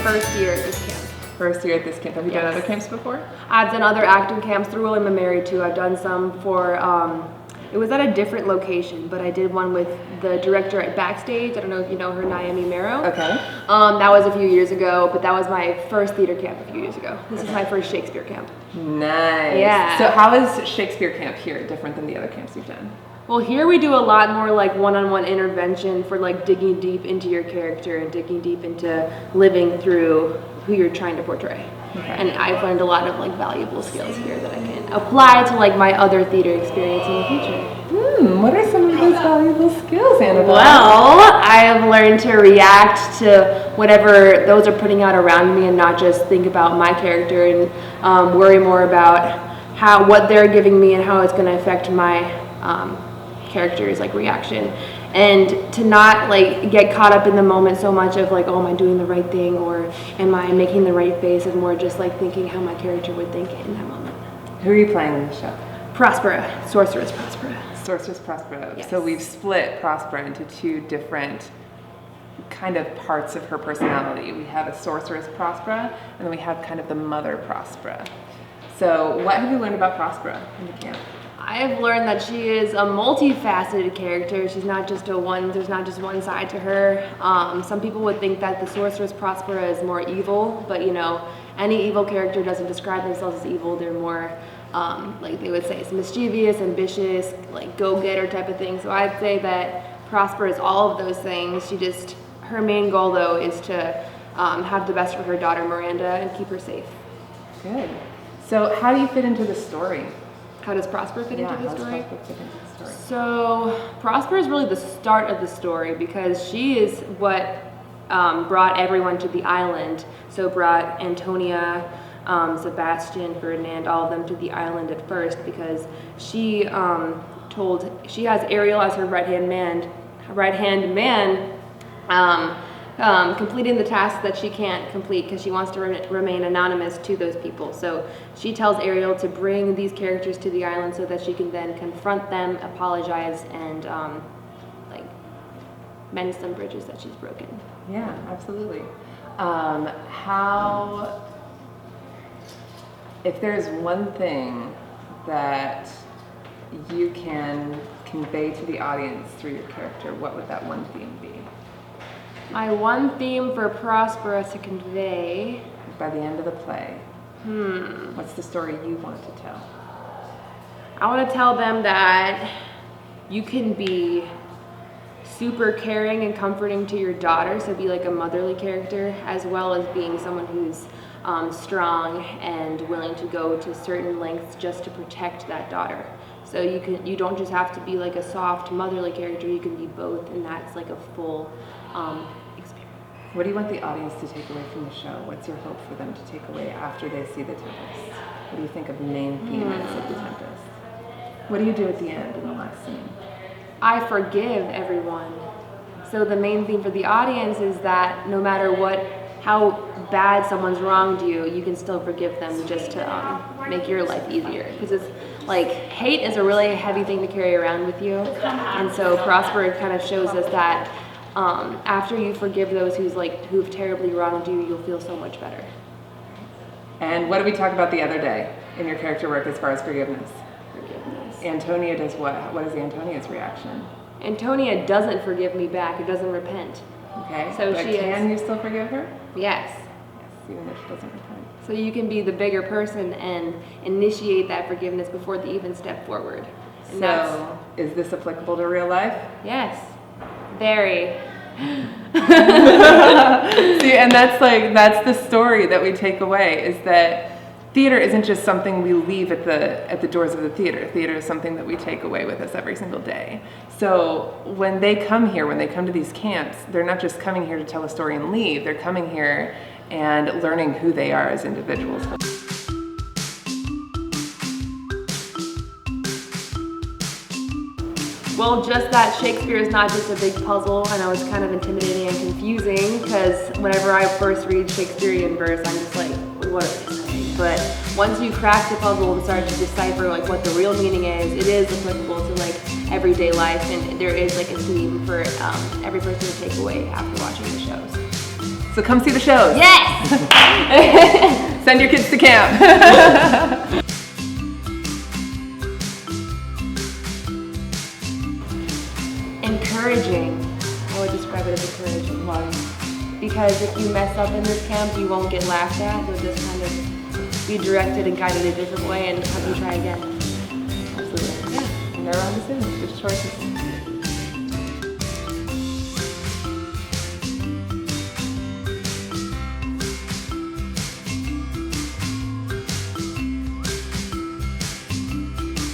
first year at this camp. First year at this camp. Have you done other camps before? I've done other acting camps through William & Mary too. I've done some for, it was at a different location, but I did one with the director at Backstage. I don't know if you know her, Naomi Marrow. Okay. That was a few years ago, but that was my first theater camp a few years ago. This is my first Shakespeare camp. Nice. Yeah. So how is Shakespeare camp here different than the other camps you've done? Well, here we do a lot more like one-on-one intervention for like digging deep into your character and digging deep into living through who you're trying to portray. Okay. And I've learned a lot of like valuable skills here that I can apply to like my other theater experience in the future. What are some of those valuable skills, Annabelle? Well, I have learned to react to whatever those are putting out around me and not just think about my character and worry more about what they're giving me and how it's going to affect my character's like reaction. And to not like get caught up in the moment so much of like, oh, am I doing the right thing or am I making the right face, and more just like thinking how my character would think in that moment. Who are you playing in the show? Prospera, Sorceress Prospera. Sorceress Prospera. Yes. So we've split Prospera into two different kind of parts of her personality. We have a Sorceress Prospera, and then we have kind of the Mother Prospera. So what have you learned about Prospera in the camp? I have learned that she is a multifaceted character. She's not just there's not just one side to her. Some people would think that the Sorceress Prospera is more evil, but you know, any evil character doesn't describe themselves as evil. They're more, like they would say, it's mischievous, ambitious, like go-getter type of thing. So I'd say that Prospera is all of those things. Her main goal though is to have the best for her daughter Miranda and keep her safe. Good. So how do you fit into the story? How does Prospera fit into the story? Prospera fit into the story? So Prospera is really the start of the story because she is what brought everyone to the island. So brought Antonia, Sebastian, Ferdinand, all of them to the island at first because she has Ariel as her right-hand man, completing the tasks that she can't complete because she wants to remain anonymous to those people. So she tells Ariel to bring these characters to the island so that she can then confront them, apologize, and like mend some bridges that she's broken. Yeah, absolutely. If there's one thing that you can convey to the audience through your character, what would that one theme be? My one theme for Prospera to convey by the end of the play. What's the story you want to tell? I want to tell them that you can be super caring and comforting to your daughter, so be like a motherly character, as well as being someone who's strong and willing to go to certain lengths just to protect that daughter. So you don't just have to be like a soft motherly character, you can be both, and that's like a full experience. What do you want the audience to take away from the show? What's your hope for them to take away after they see The Tempest? What do you think of the main theme of The Tempest? What do you do at the end in the last scene? I forgive everyone. So the main theme for the audience is that no matter how bad someone's wronged you, you can still forgive them just to make your life easier. Because it's like, hate is a really heavy thing to carry around with you. And so Prospera kind of shows us that after you forgive those who've terribly wronged you, you'll feel so much better. And what did we talk about the other day in your character work as far as forgiveness? Antonia does what? What is Antonia's reaction? Antonia doesn't forgive me back. It doesn't repent. Okay. So can you still forgive her? Yes. Yes, even if she doesn't repent. So you can be the bigger person and initiate that forgiveness before they even step forward. And so is this applicable to real life? Yes. Very. See, and that's the story that we take away, is that theater isn't just something we leave at the doors of the theater. Theater is something that we take away with us every single day. So when they come to these camps, they're not just coming here to tell a story and leave. They're coming here and learning who they are as individuals. Well, just that Shakespeare is not just a big puzzle. I know it's kind of intimidating and confusing because whenever I first read Shakespearean verse, I'm just like, what are they saying? But once you crack the puzzle and start to decipher like what the real meaning is, it is applicable to like everyday life, and there is like a theme for every person to take away after watching the shows. So come see the shows. Yes! Send your kids to camp. Encouraging. I would describe it as encouraging. Why? Because if you mess up in this camp, you won't get laughed at. You'll just kind of be directed and guided a different way and have you try again. Absolutely. Yeah. And they're on the same. Just choices.